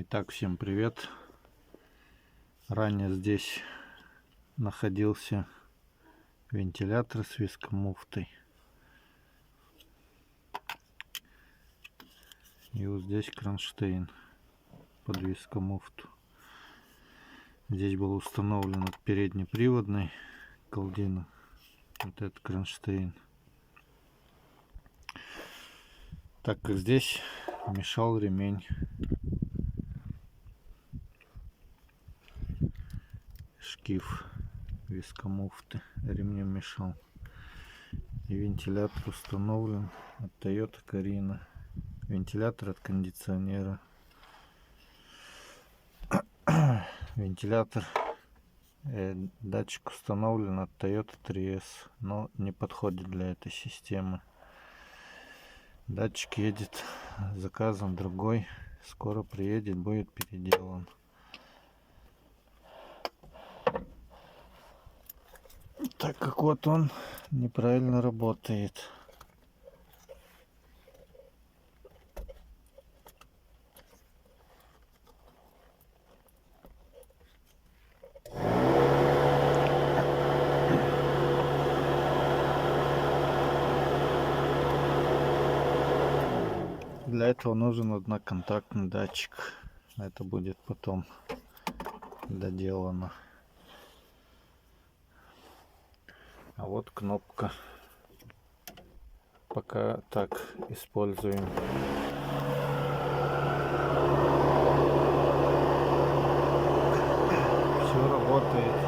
Итак, всем привет. Ранее здесь находился вентилятор с вискомуфтой. И вот здесь кронштейн под вискомуфту. Здесь был установлен переднеприводный колдин. Вот этот кронштейн. Так как здесь мешал ремень. Шкив вискомуфты ремнем мешал. И вентилятор установлен от Toyota Carina. Вентилятор от кондиционера. Вентилятор, датчик установлен от Toyota 3S, но не подходит для этой системы. Датчик едет заказом другой, скоро приедет, будет переделан. Так как вот он неправильно работает. Для этого нужен одноконтактный датчик. Это будет потом доделано. А вот кнопка. Пока так используем. Все работает.